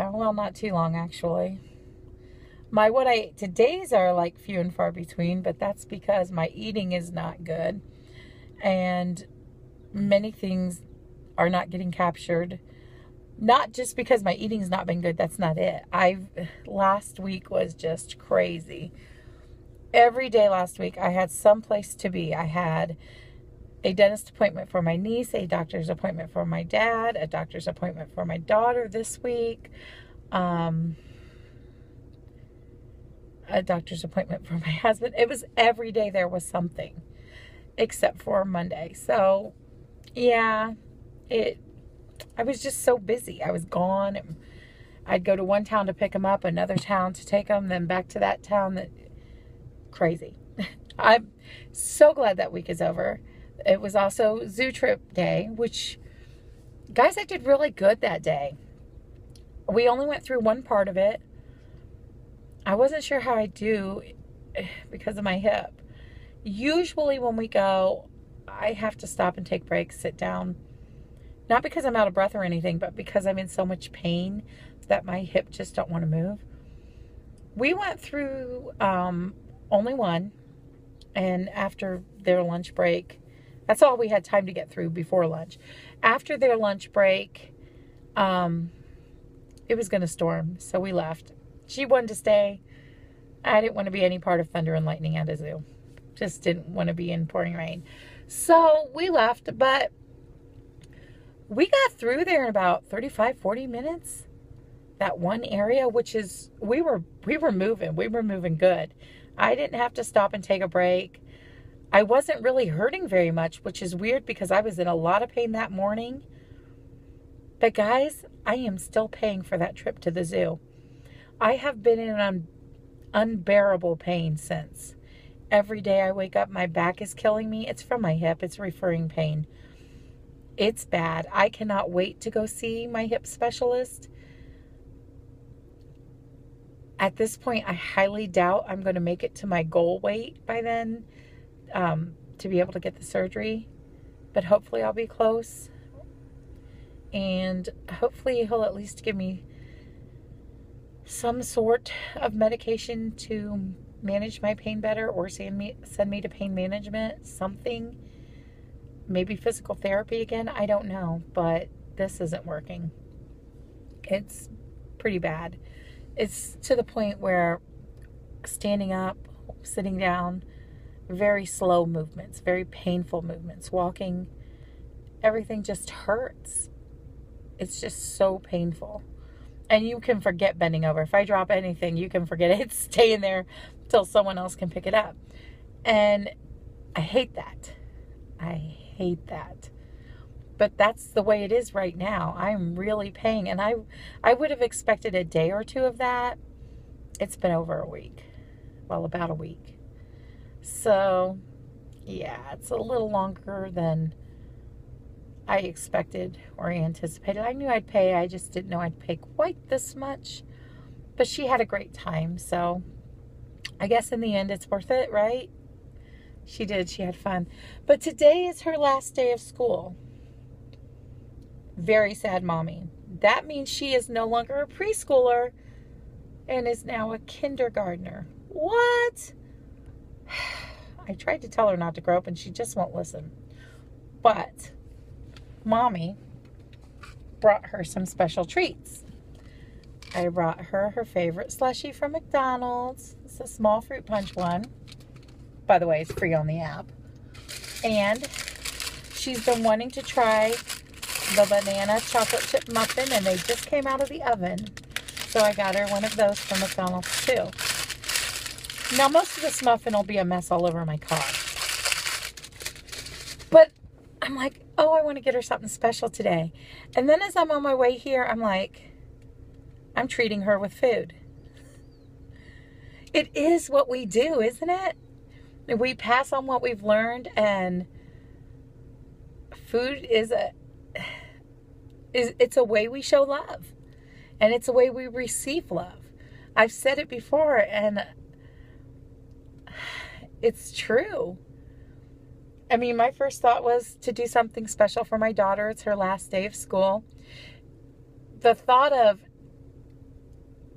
Yeah, well, not too long, actually. What I ate today's are like few and far between, but that's because my eating is not good. And many things are not getting captured. Not just because my eating's not been good, that's not it. Last week was just crazy. Every day last week I had some place to be. I had a dentist appointment for my niece, a doctor's appointment for my dad, a doctor's appointment for my daughter this week, a doctor's appointment for my husband. It was every day there was something, except for Monday. So, yeah, I was just so busy. I was gone. I'd go to one town to pick him up, another town to take him, then back to that town. Crazy. I'm so glad that week is over. It was also zoo trip day, which, guys, I did really good that day. We only went through one part of it. I wasn't sure how I'd do because of my hip. Usually when we go, I have to stop and take breaks, sit down. Not because I'm out of breath or anything, but because I'm in so much pain that my hip just don't want to move. We went through only one, and after their lunch break, that's all we had time to get through before lunch. After their lunch break, it was going to storm, so we left. She wanted to stay. I didn't want to be any part of thunder and lightning at a zoo. Just didn't want to be in pouring rain. So we left, but we got through there in about 35, 40 minutes. That one area, which is, we were moving. We were moving good. I didn't have to stop and take a break. I wasn't really hurting very much, which is weird because I was in a lot of pain that morning. But guys, I am still paying for that trip to the zoo. I have been in an unbearable pain since. Every day I wake up, my back is killing me. It's from my hip. It's referring pain. It's bad. I cannot wait to go see my hip specialist. At this point, I highly doubt I'm going to make it to my goal weight by then to be able to get the surgery. But hopefully I'll be close. And hopefully he'll at least give me some sort of medication to manage my pain better, or send me to pain management, something. Maybe physical therapy again. I don't know. But this isn't working. It's pretty bad. It's to the point where standing up, sitting down, very slow movements, very painful movements, walking, everything just hurts. It's just so painful. And you can forget bending over. If I drop anything, you can forget it. It's staying there until someone else can pick it up. And I hate that. I hate that. But that's the way it is right now. I'm really paying. And I would have expected a day or two of that. It's been over a week. Well, about a week. So, yeah, it's a little longer than I expected or anticipated. I knew I'd pay. I just didn't know I'd pay quite this much. But she had a great time. So, I guess in the end it's worth it, right? She did. She had fun. But today is her last day of school. Very sad mommy. That means she is no longer a preschooler and is now a kindergartner. What? I tried to tell her not to grow up and she just won't listen. But mommy brought her some special treats. I brought her her favorite slushie from McDonald's. It's a small fruit punch one. By the way, it's free on the app. And she's been wanting to try the banana chocolate chip muffin, and they just came out of the oven. So I got her one of those from McDonald's too. Now, most of this muffin will be a mess all over my car. But I'm like, oh, I want to get her something special today. And then as I'm on my way here, I'm like, I'm treating her with food. It is what we do, isn't it? We pass on what we've learned, and food it's a way we show love, and it's a way we receive love. I've said it before, and it's true. I mean, my first thought was to do something special for my daughter. It's her last day of school. The thought of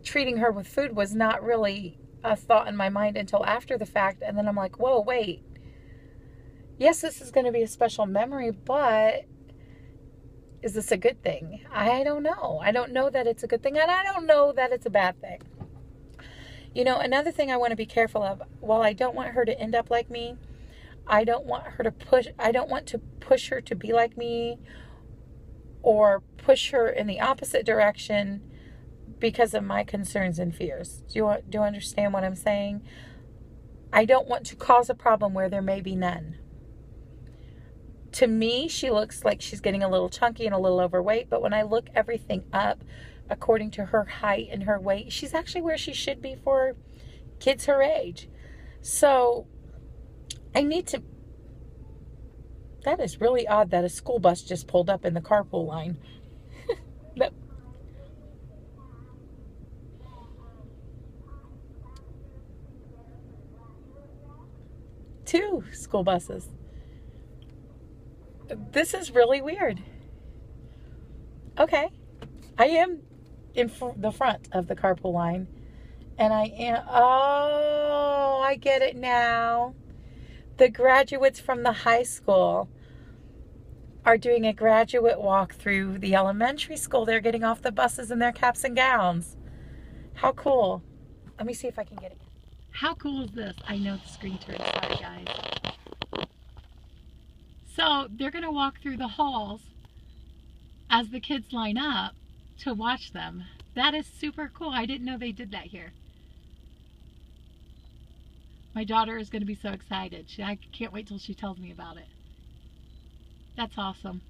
treating her with food was not really a thought in my mind until after the fact. And then I'm like, whoa, wait. Yes, this is going to be a special memory, but is this a good thing? I don't know. I don't know that it's a good thing, and I don't know that it's a bad thing. You know, another thing I want to be careful of, while I don't want her to end up like me, I don't want to push her to be like me or push her in the opposite direction because of my concerns and fears. Do you understand what I'm saying? I don't want to cause a problem where there may be none. To me, she looks like she's getting a little chunky and a little overweight, but when I look everything up according to her height and her weight, she's actually where she should be for kids her age. So I need to... That is really odd that a school bus just pulled up in the carpool line. But 2 school buses. This is really weird. Okay. I am in the front of the carpool line. And I am... Oh, I get it now. The graduates from the high school are doing a graduate walk through the elementary school. They're getting off the buses in their caps and gowns. How cool. Let me see if I can get it. How cool is this? I know the screen turned. Sorry, guys. So they're going to walk through the halls as the kids line up to watch them. That is super cool. I didn't know they did that here. My daughter is going to be so excited. I can't wait till she tells me about it. That's awesome.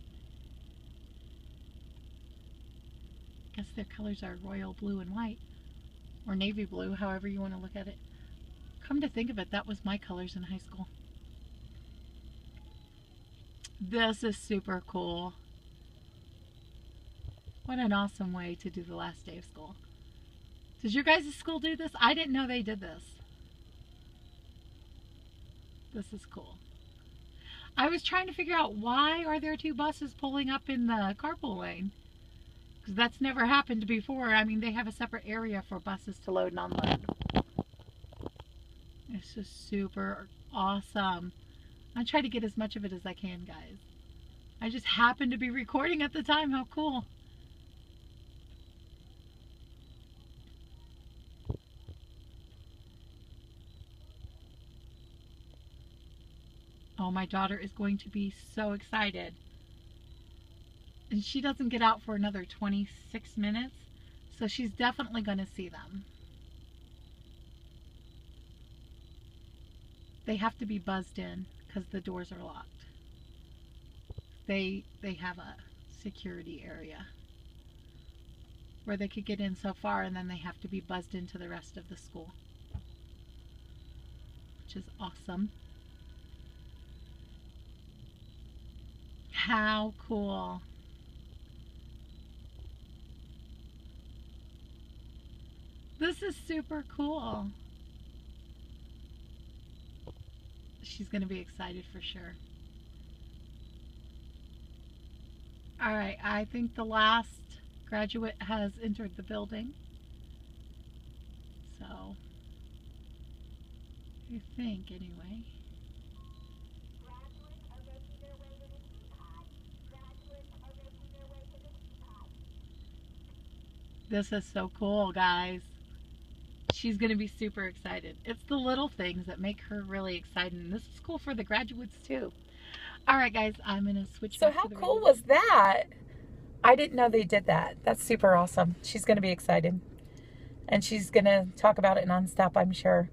I guess their colors are royal blue and white. Or navy blue, however you want to look at it. Come to think of it, that was my colors in high school. This is super cool. What an awesome way to do the last day of school. Did your guys' school do this? I didn't know they did this. This is cool. I was trying to figure out, why are there 2 buses pulling up in the carpool lane? Because that's never happened before. I mean, they have a separate area for buses to load and unload. This is super awesome. I try to get as much of it as I can, guys. I just happened to be recording at the time. How cool. Oh, my daughter is going to be so excited. And she doesn't get out for another 26 minutes, so she's definitely going to see them. They have to be buzzed in because the doors are locked. They have a security area where they could get in so far, and then they have to be buzzed into the rest of the school, which is awesome. How cool. This is super cool. She's going to be excited for sure. All right, I think the last graduate has entered the building. So, I think anyway. This is so cool, guys. She's going to be super excited. It's the little things that make her really excited. And this is cool for the graduates too. All right, guys, I'm going to switch back to the radio. So how cool was that? I didn't know they did that. That's super awesome. She's going to be excited. And she's going to talk about it nonstop, I'm sure.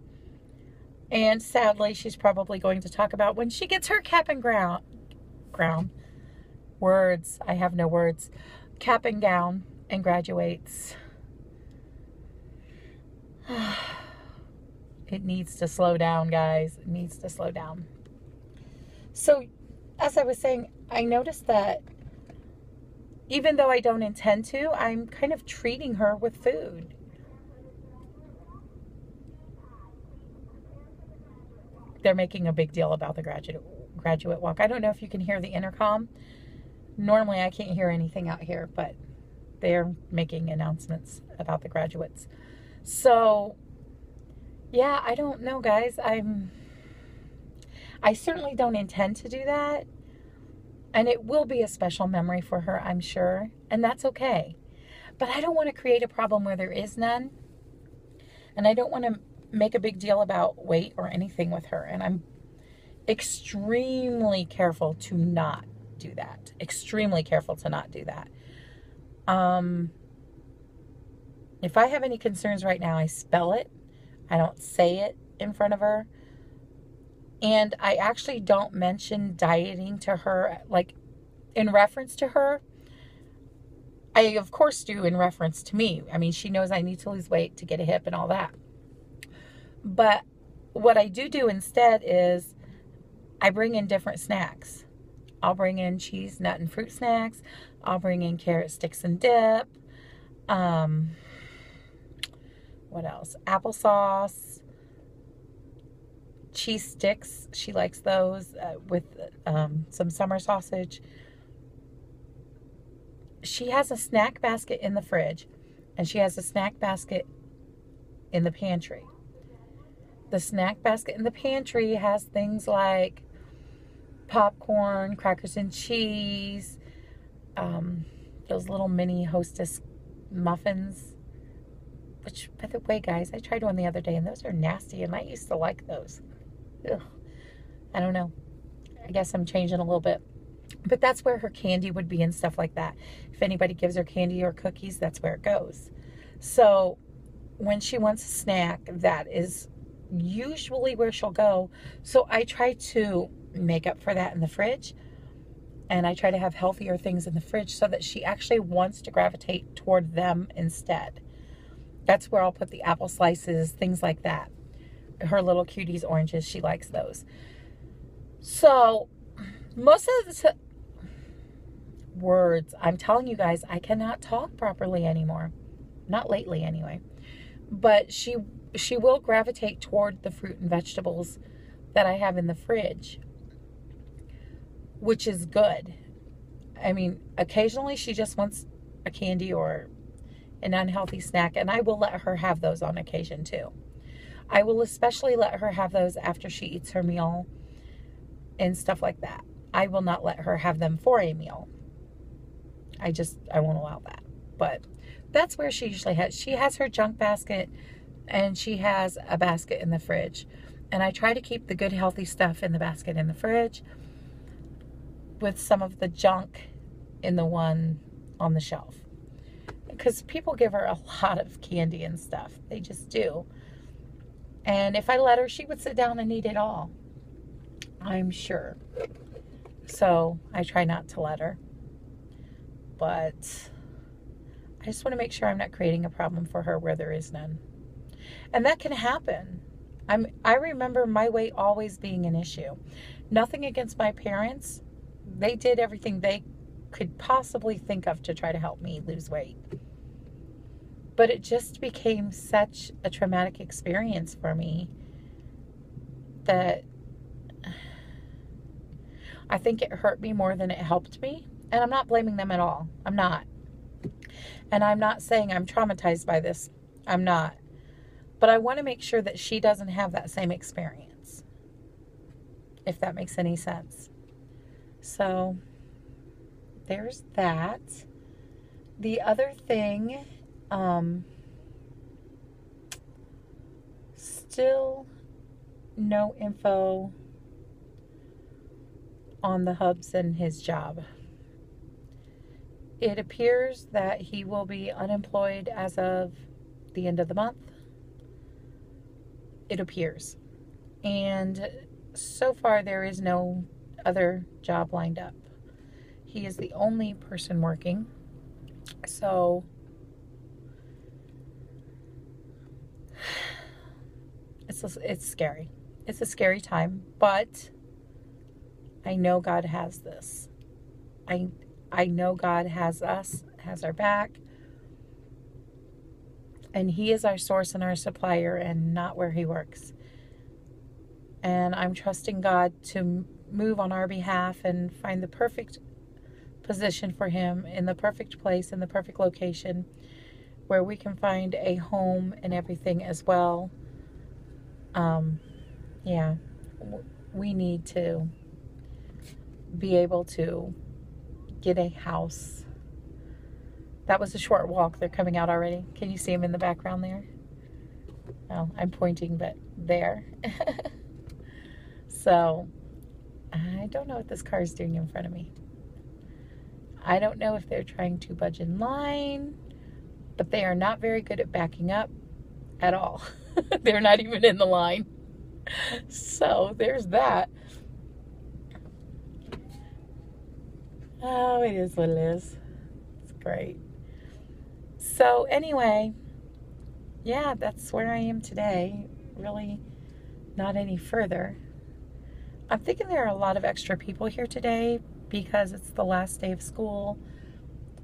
And sadly, she's probably going to talk about when she gets her cap and gown. Words. I have no words. Cap and gown and graduates. It needs to slow down, guys. It needs to slow down. So, as I was saying, I noticed that even though I don't intend to, I'm kind of treating her with food. They're making a big deal about the graduate walk. I don't know if you can hear the intercom. Normally I can't hear anything out here, but they're making announcements about the graduates. So, yeah, I don't know, guys. I certainly don't intend to do that. And it will be a special memory for her, I'm sure. And that's okay. But I don't want to create a problem where there is none. And I don't want to make a big deal about weight or anything with her. And I'm extremely careful to not do that. Extremely careful to not do that. If I have any concerns right now, I spell it. I don't say it in front of her. And I actually don't mention dieting to her, like in reference to her. I, of course, do in reference to me. I mean, she knows I need to lose weight to get a hip and all that. But what I do instead is I bring in different snacks. I'll bring in cheese, nut, and fruit snacks. I'll bring in carrot sticks and dip. What else? Applesauce. Cheese sticks. She likes those with some summer sausage. She has a snack basket in the fridge, and she has a snack basket in the pantry. The snack basket in the pantry has things like popcorn, crackers and cheese, those little mini Hostess muffins, which, by the way, guys, I tried one the other day, and those are nasty, and I used to like those. Ugh. I don't know. I guess I'm changing a little bit. But that's where her candy would be and stuff like that. If anybody gives her candy or cookies, that's where it goes. So when she wants a snack, that is usually where she'll go. So I try to make up for that in the fridge. And I try to have healthier things in the fridge so that she actually wants to gravitate toward them instead. That's where I'll put the apple slices, things like that. Her little cuties, oranges, she likes those. So most of the words, I'm telling you guys, I cannot talk properly anymore. Not lately anyway. But she will gravitate toward the fruit and vegetables that I have in the fridge, which is good. I mean, occasionally she just wants a candy or an unhealthy snack, and I will let her have those on occasion too. I will especially let her have those after she eats her meal and stuff like that. I will not let her have them for a meal. I won't allow that. But that's where she usually has. She has her junk basket, and she has a basket in the fridge. And I try to keep the good, healthy stuff in the basket in the fridge with some of the junk in the one on the shelf. Because people give her a lot of candy and stuff. They just do. And if I let her, she would sit down and eat it all. I'm sure. So I try not to let her. But I just want to make sure I'm not creating a problem for her where there is none. And that can happen. I remember my weight always being an issue. Nothing against my parents. They did everything they could possibly think of to try to help me lose weight. But it just became such a traumatic experience for me that I think it hurt me more than it helped me. And I'm not blaming them at all. I'm not. And I'm not saying I'm traumatized by this. I'm not. But I want to make sure that she doesn't have that same experience. If that makes any sense. So, there's that. The other thing, still no info on the Hubs and his job. It appears that he will be unemployed as of the end of the month. It appears. And so far there is no other job lined up. He is the only person working. So it's scary. It's a scary time, but I know God has this. I know God has us, has our back. And He is our source and our supplier and not where He works. And I'm trusting God to move on our behalf and find the perfect position for him, in the perfect place, in the perfect location, where we can find a home and everything as well. Yeah, we need to be able to get a house. That was a short walk. They're coming out already. Can you see them in the background there? Oh, I'm pointing, but there. So, I don't know what this car is doing in front of me. I don't know if they're trying to budge in line, but they are not very good at backing up at all. They're not even in the line. So, there's that. Oh, it is what it is. It's great. So, anyway, yeah, that's where I am today. Really not any further. I'm thinking there are a lot of extra people here today because it's the last day of school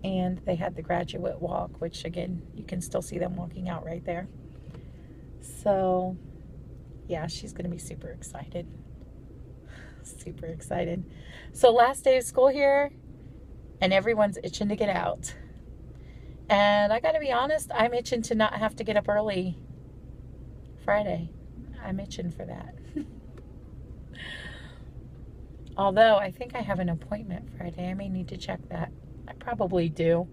and they had the graduate walk, which again, you can still see them walking out right there. So, yeah, she's going to be super excited. Super excited. So, last day of school here and everyone's itching to get out. And I got to be honest, I'm itching to not have to get up early Friday. I'm itching for that. Although, I think I have an appointment Friday. I may need to check that. I probably do.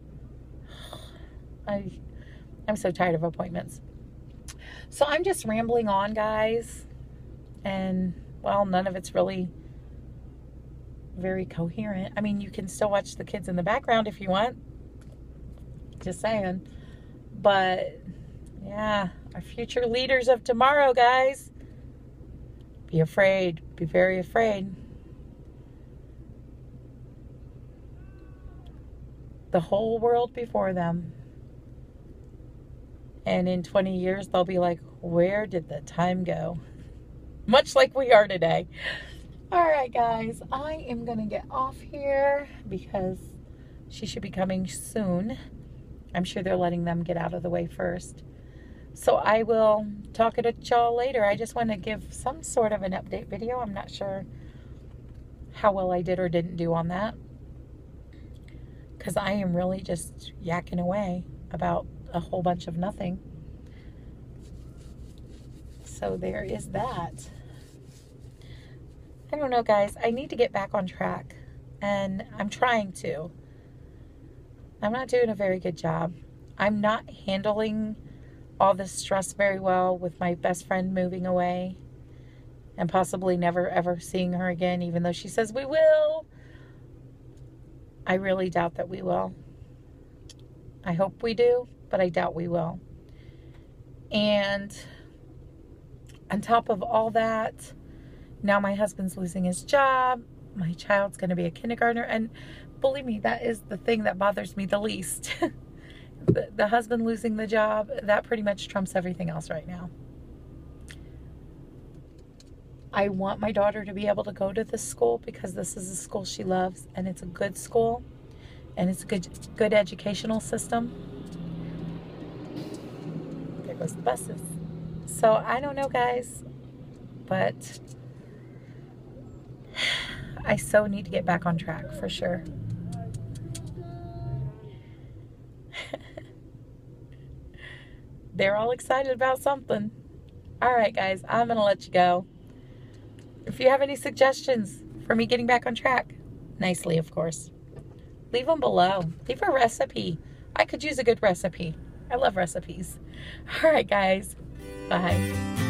I'm so tired of appointments. So, I'm just rambling on, guys. And, well, none of it's really very coherent. I mean, you can still watch the kids in the background if you want. Just saying. But, yeah, our future leaders of tomorrow, guys. Be afraid. Be very afraid. The whole world before them. And in 20 years, they'll be like, where did the time go? Much like we are today. All right, guys. I am going to get off here because she should be coming soon. I'm sure they're letting them get out of the way first. So I will talk to y'all later. I just want to give some sort of an update video. I'm not sure how well I did or didn't do on that, because I am really just yakking away about a whole bunch of nothing. So there is that. I don't know, guys. I need to get back on track, and I'm trying to. I'm not doing a very good job. I'm not handling all this stress very well with my best friend moving away and possibly never ever seeing her again, even though she says we will. I really doubt that we will. I hope we do, but I doubt we will. And on top of all that, now my husband's losing his job. My child's going to be a kindergartner. And believe me, that is the thing that bothers me the least. The husband losing the job, that pretty much trumps everything else right now. I want my daughter to be able to go to this school because this is a school she loves, and it's a good school, and it's a good educational system. There goes the buses. So I don't know, guys, but I so need to get back on track for sure. They're all excited about something. All right, guys, I'm going to let you go. If you have any suggestions for me getting back on track, nicely, of course, leave them below. Leave a recipe. I could use a good recipe. I love recipes. All right, guys. Bye.